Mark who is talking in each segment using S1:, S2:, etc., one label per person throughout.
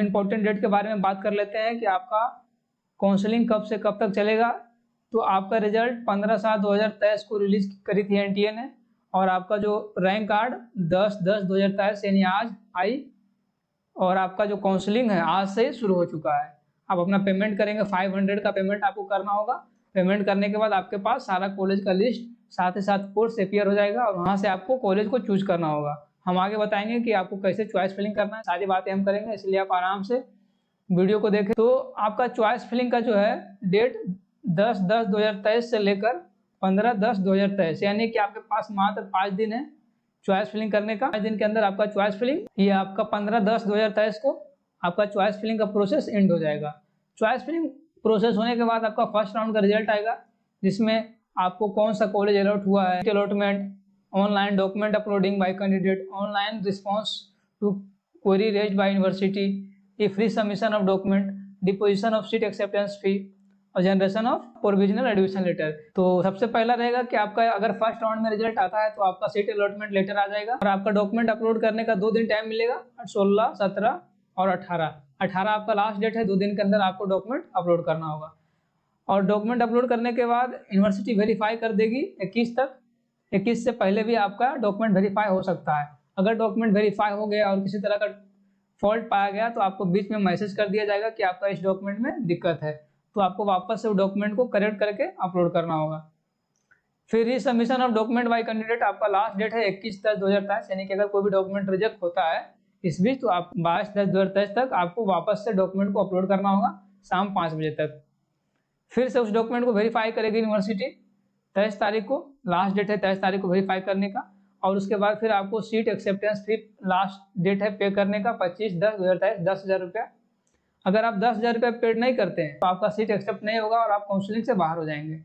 S1: Important date के बारे में बात कर लेते हैं कि आपका काउंसलिंग कब से कब तक चलेगा। तो आपका रिजल्ट 15/7/2023 को रिलीज करी थी एनटीए ने, और आपका जो रैंक कार्ड 10/10/2023 यानी आज आई, और आपका जो काउंसलिंग है आज से शुरू हो चुका है। आप अपना पेमेंट करेंगे, 500 का पेमेंट आपको करना होगा। पेमेंट करने के बाद आपके पास सारा कॉलेज का लिस्ट साथ ही साथ कोर्स अपीयर हो जाएगा, और वहाँ से आपको कॉलेज को चूज करना होगा। हम आगे बताएंगे कि आपको कैसे चॉइस फिलिंग करना है, सारी बातें हम करेंगे, इसलिए आप आराम से वीडियो को देखें। तो आपका चॉइस फिलिंग का जो है डेट 10/10/2023 से लेकर 15/10/2023, यानी कि आपके पास मात्र 5 दिन है चॉइस फिलिंग करने का। 5 दिन के अंदर आपका चॉइस फिलिंग, ये आपका 15/10/2023 को आपका चॉइस फिलिंग का प्रोसेस एंड हो जाएगा। चॉइस फिलिंग प्रोसेस होने के बाद आपका फर्स्ट राउंड का रिजल्ट आएगा, जिसमें आपको कौन सा कॉलेज अलॉट हुआ है, allotment, online document uploading by candidate, online response to query raised by university, ये free submission of document, deposition of seat acceptance fee और generation of provisional admission letter. तो सबसे पहला रहेगा कि आपका अगर फर्स्ट राउंड में रिजल्ट आता है तो आपका सीट अलॉटमेंट लेटर आ जाएगा, और आपका डॉक्यूमेंट अपलोड करने का 2 दिन टाइम मिलेगा, 16, 17 और 18 आपका लास्ट डेट है। 2 दिन के अंदर आपको डॉक्यूमेंट अपलोड करना होगा, और डॉक्यूमेंट अपलोड करने के बाद यूनिवर्सिटी वेरीफाई कर देगी 21 तक। 21 से पहले भी आपका डॉक्यूमेंट वेरीफाई हो सकता है। अगर डॉक्यूमेंट वेरीफाई हो गया और किसी तरह का फॉल्ट पाया गया तो आपको बीच में मैसेज कर दिया जाएगा कि आपका इस डॉक्यूमेंट में दिक्कत है, तो आपको वापस से वो डॉक्यूमेंट को करेक्ट करके अपलोड करना होगा। फिर री submission of document bye candidate, आपका लास्ट डेट है 21/10/2023, यानी कि अगर कोई भी डॉक्यूमेंट रिजेक्ट होता है इस बीच तो आप 22/10/2023 तक आपको वापस से डॉक्यूमेंट को अपलोड करना होगा शाम 5 बजे तक। फिर से उस डॉक्यूमेंट को वेरीफाई करेगी यूनिवर्सिटी 23 तारीख को, लास्ट डेट है 23 तारीख को वेरीफाई करने का, और उसके बाद फिर आपको सीट एक्सेप्टेंस फी लास्ट डेट है पे करने का 25/10/2023, 10,000 रुपया। अगर आप 10,000 रुपये पेड नहीं करते हैं तो आपका सीट एक्सेप्ट नहीं होगा और आप काउंसलिंग से बाहर हो जाएंगे।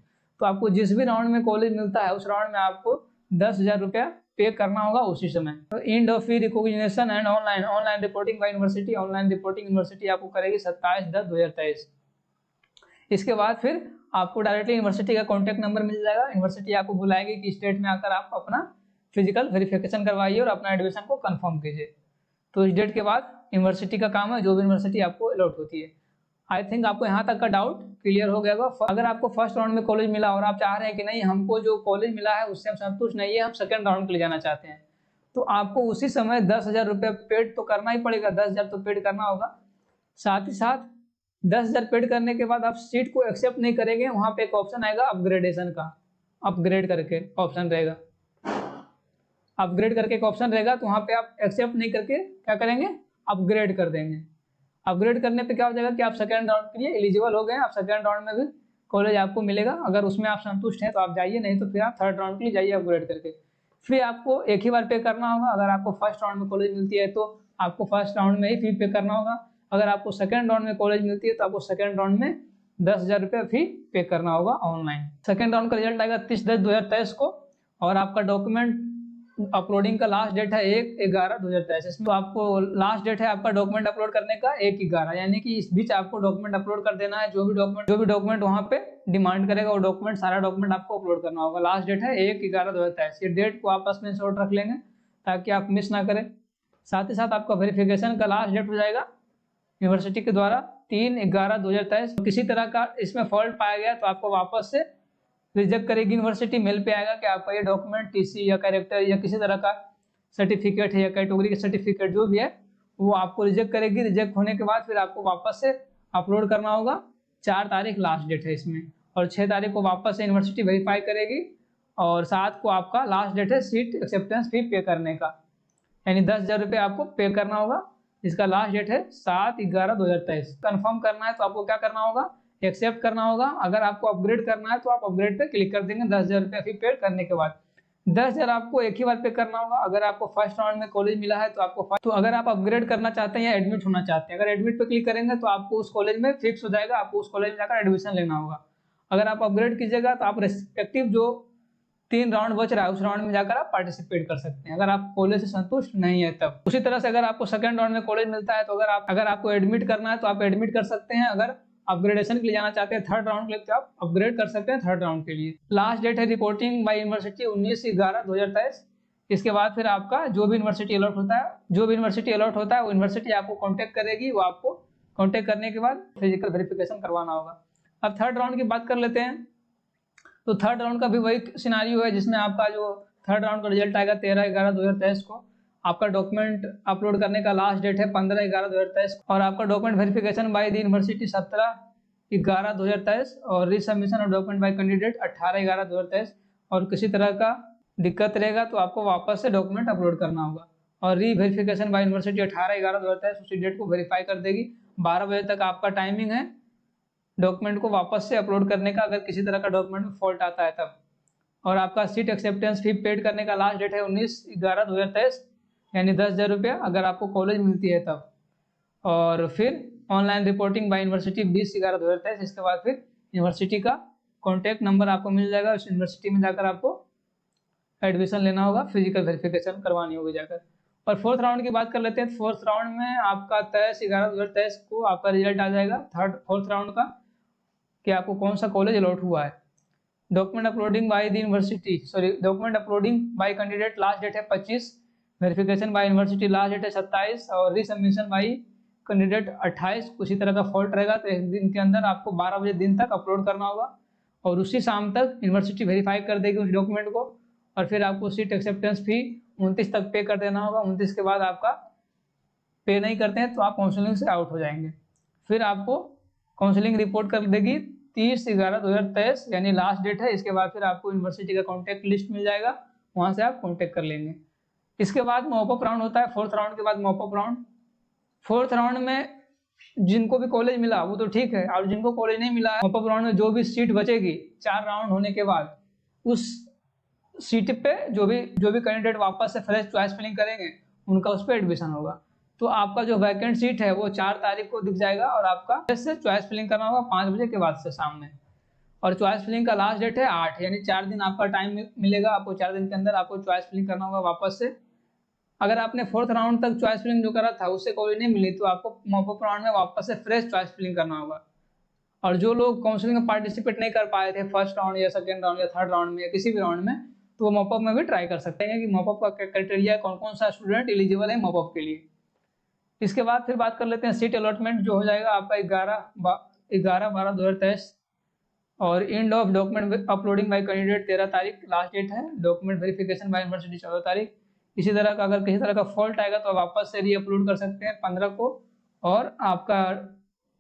S1: तो आपको जिस भी राउंड में कॉलेज मिलता है उस राउंड में आपको 10,000 रुपया पे करना होगा उसी समय। तो end of fee recognition and online reporting by university, online reporting university आपको करेगी 27/10/2023। इसके बाद फिर आपको डायरेक्टली यूनिवर्सिटी का कॉन्टैक्ट नंबर मिल जाएगा। यूनिवर्सिटी आपको बुलाएगी कि स्टेट में आकर आप अपना फिजिकल वेरिफिकेशन करवाइए और अपना एडमिशन को कंफर्म कीजिए। तो इस डेट के बाद यूनिवर्सिटी का काम है, जो भी यूनिवर्सिटी आपको अलॉट होती है। आई थिंक आपको यहाँ तक का डाउट क्लियर हो गया होगा। अगर आपको फर्स्ट राउंड में कॉलेज मिला और आप चाह रहे हैं कि नहीं हमको जो कॉलेज मिला है उससे हम संतुष्ट नहीं है, हम सेकंड राउंड के लिए जाना चाहते हैं, तो आपको उसी समय 10,000 रुपये पेड तो करना ही पड़ेगा। 10,000 तो पेड करना होगा। साथ ही साथ 10,000 पेड करने के बाद आप सीट को एक्सेप्ट नहीं करेंगे, वहाँ पे एक ऑप्शन आएगा अपग्रेडेशन का, अपग्रेड करके ऑप्शन रहेगा, अपग्रेड करके एक ऑप्शन रहेगा। तो वहाँ पे आप एक्सेप्ट नहीं करके क्या करेंगे, अपग्रेड कर देंगे। अपग्रेड करने पे क्या हो जाएगा कि आप सेकंड राउंड के लिए एलिजिबल हो गए, आप सेकंड राउंड में भी कॉलेज आपको मिलेगा। अगर उसमें आप संतुष्ट हैं तो आप जाइए, नहीं तो फिर आप थर्ड राउंड के लिए जाइए अपग्रेड करके। फिर आपको एक ही बार पे करना होगा। अगर आपको फर्स्ट राउंड में कॉलेज मिलती है तो आपको फर्स्ट राउंड में ही फी पे करना होगा। अगर आपको सेकंड राउंड में कॉलेज मिलती है तो आपको सेकंड राउंड में 10,000 रुपये फी पे करना होगा ऑनलाइन। सेकंड राउंड का रिजल्ट आएगा 30/10/2023 को, और आपका डॉक्यूमेंट अपलोडिंग का लास्ट डेट है 1/11/2023। इसमें तो आपको लास्ट डेट है आपका डॉक्यूमेंट अपलोड करने का 1/11, यानी कि इस बीच आपको डॉक्यूमेंट अपलोड कर देना है। जो भी डॉक्यूमेंट वहाँ पे डिमांड करेगा वो डॉक्यूमेंट, सारा डॉक्यूमेंट आपको अपलोड करना होगा। लास्ट डेट है 1/11/2023। ये डेट को आपस में शॉर्ट रख लेंगे ताकि आप मिस ना करें। साथ ही साथ आपका वेरिफिकेशन का लास्ट डेट हो जाएगा यूनिवर्सिटी के द्वारा 3/11/2023। किसी तरह का इसमें फॉल्ट पाया गया तो आपको वापस से रिजेक्ट करेगी यूनिवर्सिटी, मेल पे आएगा कि आपका ये डॉक्यूमेंट टीसी या कैरेक्टर या किसी तरह का सर्टिफिकेट है या कैटेगरी का सर्टिफिकेट जो भी है वो आपको रिजेक्ट करेगी। रिजेक्ट होने के बाद फिर आपको वापस से अपलोड करना होगा। 4 तारीख लास्ट डेट है इसमें, और 6 तारीख को वापस से यूनिवर्सिटी वेरीफाई करेगी, और 7 को आपका लास्ट डेट है सीट एक्सेप्टेंस फी पे करने का, यानी 10,000 रुपये आपको पे करना होगा। इसका लास्ट डेट है 7/11/2023। कंफर्म करना है तो आपको क्या करना होगा, एक्सेप्ट करना होगा। अगर आपको अपग्रेड करना है तो आप अपग्रेड पे क्लिक कर देंगे 10,000 रुपये फी पेड करने के बाद। 10,000 आपको एक ही बार पे करना होगा। अगर आपको फर्स्ट राउंड में कॉलेज मिला है तो अगर आप अपग्रेड करना चाहते हैं या एडमिट होना चाहते हैं, अगर एडमिट पे क्लिक करेंगे तो आपको उस कॉलेज में फिक्स हो जाएगा, आपको उस कॉलेज में जाकर एडमिशन लेना होगा। अगर आप अपग्रेड कीजिएगा तो आप रेस्पेक्टिव जो 3 राउंड बच रहा है उस राउंड में जाकर आप पार्टिसिपेट कर सकते हैं, अगर आप कॉलेज से संतुष्ट नहीं है तब। उसी तरह से अगर आपको सेकंड राउंड में कॉलेज मिलता है तो अगर आपको एडमिट करना है तो आप एडमिट कर सकते हैं। अगर अपग्रेडेशन के लिए जाना चाहते हैं थर्ड राउंड के लिए तो आप अपग्रेड कर सकते हैं थर्ड राउंड के लिए। लास्ट डेट है रिपोर्टिंग बाय यूनिवर्सिटी 19/11/2023, इसके बाद फिर आपका जो भी यूनिवर्सिटी अलॉट होता है वो यूनिवर्सिटी आपको कांटेक्ट करेगी, वो आपको कांटेक्ट करने के बाद फिजिकल वेरिफिकेशन करवाना होगा। अब थर्ड राउंड की बात कर लेते हैं। तो थर्ड राउंड का भी वही सिनारियो है जिसमें आपका जो थर्ड राउंड का रिजल्ट आएगा 13/11/2023 को। आपका डॉक्यूमेंट अपलोड करने का लास्ट डेट है 15/11/2023 और आपका document verification bye the university 17/11/2023 और रीसबमिशन ऑफ डॉक्यूमेंट बाय कैंडिडेट 18/11/2023। और किसी तरह का दिक्कत रहेगा तो आपको वापस से डॉक्यूमेंट अपलोड करना होगा। और री वेरिफिकेशन बाय यूनिवर्सिटी 18/11/2023 उसी डेट को वेरीफाई कर देगी। 12 बजे तक आपका टाइमिंग है डॉक्यूमेंट को वापस से अपलोड करने का, अगर किसी तरह का डॉक्यूमेंट में फॉल्ट आता है तब। और आपका सीट एक्सेप्टेंस फी पेड करने का लास्ट डेट है 19/11/2023 यानी 10,000 रुपया अगर आपको कॉलेज मिलती है तब। और फिर ऑनलाइन रिपोर्टिंग बाय यूनिवर्सिटी 20/11/2023। इसके बाद फिर यूनिवर्सिटी का कॉन्टैक्ट नंबर आपको मिल जाएगा, उस यूनिवर्सिटी में जाकर आपको एडमिशन लेना होगा, फिजिकल वेरिफिकेशन करवानी होगी जाकर। और फोर्थ राउंड की बात कर लेते हैं। फोर्थ राउंड में आपका 23/11/2023 को आपका रिजल्ट आ जाएगा फोर्थ राउंड का कि आपको कौन सा कॉलेज अलॉट हुआ है। Document uploading by the university document uploading by candidate last date है 25, verification by university last date है 27 और रीसबमिशन बाय कैंडिडेट 28। उसी तरह का फॉल्ट रहेगा तो एक दिन के अंदर आपको 12 बजे दिन तक अपलोड करना होगा और उसी शाम तक यूनिवर्सिटी वेरीफाई कर देगी उस डॉक्यूमेंट को। और फिर आपको सीट एक्सेप्टेंस फी 29 तक पे कर देना होगा। 29 के बाद आपका पे नहीं करते हैं तो आप काउंसलिंग से आउट हो जाएंगे। फिर आपको काउंसलिंग रिपोर्ट कर देगी 30/11/2023 यानी लास्ट डेट है। इसके बाद फिर आपको यूनिवर्सिटी का कॉन्टैक्ट लिस्ट मिल जाएगा, वहाँ से आप कॉन्टैक्ट कर लेंगे। इसके बाद मॉपअप राउंड होता है। फोर्थ राउंड के बाद मॉपअप राउंड। फोर्थ राउंड में जिनको भी कॉलेज मिला वो तो ठीक है, और जिनको कॉलेज नहीं मिला है मॉपअप राउंड में जो भी सीट बचेगी 4 राउंड होने के बाद उस सीट पे जो भी कैंडिडेट वापस से फ्रेश चॉइस फिलिंग करेंगे उनका उस पर एडमिशन होगा। तो आपका जो वैकेंट सीट है वो 4 तारीख को दिख जाएगा और आपका फ्रेश से चॉइस फिलिंग करना होगा 5 बजे के बाद से शाम में। और चॉइस फिलिंग का लास्ट डेट है 8 यानी 4 दिन आपका टाइम मिलेगा आपको। 4 दिन के अंदर आपको चॉइस फिलिंग करना होगा वापस से। अगर आपने फोर्थ राउंड तक चॉइस फिलिंग जो करा था उससे कॉलेज नहीं मिली तो आपको मॉपअप राउंड में वापस से फ्रेश चॉइस फिलिंग करना होगा। और जो लोग काउंसलिंग में पार्टिसिपेट नहीं कर पाए थे फर्स्ट राउंड या सेकेंड राउंड या थर्ड राउंड में या किसी भी राउंड में तो वो मॉपअप में भी ट्राई कर सकते हैं कि मॉपअप का क्राइटेरिया कौन कौन सा स्टूडेंट एलिजिबल है मॉपअप के लिए। इसके बाद फिर बात कर लेते हैं सीट अलॉटमेंट जो हो जाएगा आपका 11/12/2023 और end of document uploading by candidate 13 तारीख लास्ट डेट है। डॉक्यूमेंट वेरिफिकेशन बाय यूनिवर्सिटी 14 तारीख। इसी तरह का अगर किसी तरह का फॉल्ट आएगा तो आप वापस से री अपलोड कर सकते हैं 15 को और आपका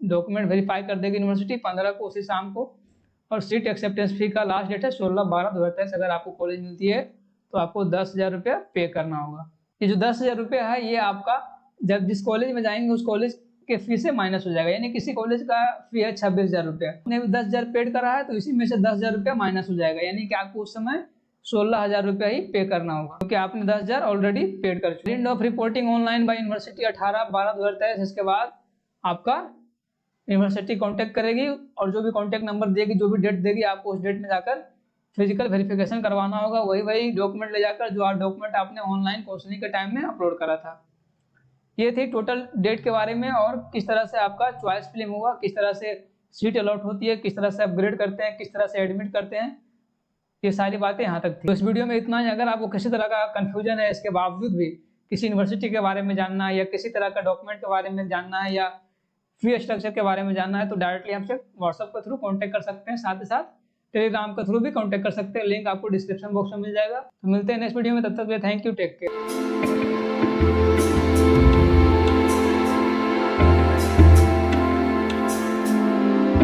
S1: डॉक्यूमेंट वेरीफाई कर देगी यूनिवर्सिटी 15 को उसी शाम को। और सीट एक्सेप्टेंस फी का लास्ट डेट है 16/12/2023। अगर आपको कॉलेज मिलती है तो आपको 10,000 रुपया पे करना होगा। ये जो 10,000 रुपया है ये आपका जब जिस कॉलेज में जाएंगे उस कॉलेज के फी से माइनस हो जाएगा। यानी किसी कॉलेज का फी है 26,000 रुपया, आपने 10,000 पेड करा है तो इसी में से 10,000 रुपया माइनस हो जाएगा। यानी कि आपको उस समय 16,000 रुपया ही पे करना होगा क्योंकि आपने 10,000 ऑलरेडी पेड कर चुके। End of reporting online by university 18/12/2023। इसके बाद आपका यूनिवर्सिटी कांटेक्ट करेगी और जो भी कांटेक्ट नंबर देगी जो भी डेट देगी आपको उस डेट में जाकर फिजिकल वेरिफिकेशन करवाना होगा। वही डॉक्यूमेंट ले जाकर जो डॉक्यूमेंट आपने ऑनलाइन काउंसलिंग के टाइम में अपलोड करा था। ये थी टोटल डेट के बारे में और किस तरह से आपका चॉइस फिलिंग होगा, किस तरह से सीट अलॉट होती है, किस तरह से अपग्रेड करते हैं, किस तरह से एडमिट करते हैं, ये सारी बातें यहाँ तक थी। तो इस वीडियो में इतना ही। अगर आपको किसी तरह का कंफ्यूजन है इसके बावजूद भी किसी यूनिवर्सिटी के बारे में जानना है या किसी तरह का डॉक्यूमेंट के बारे में जानना है या फी स्ट्रक्चर के बारे में जानना है तो डायरेक्टली हमसे व्हाट्सएप के थ्रू कांटेक्ट कर सकते हैं। साथ ही साथ टेलीग्राम के थ्रू भी कांटेक्ट कर सकते हैं, लिंक आपको डिस्क्रिप्शन बॉक्स में मिल जाएगा। तो मिलते हैं नेक्स्ट वीडियो में, तब तक थैंक यू, टेक केयर।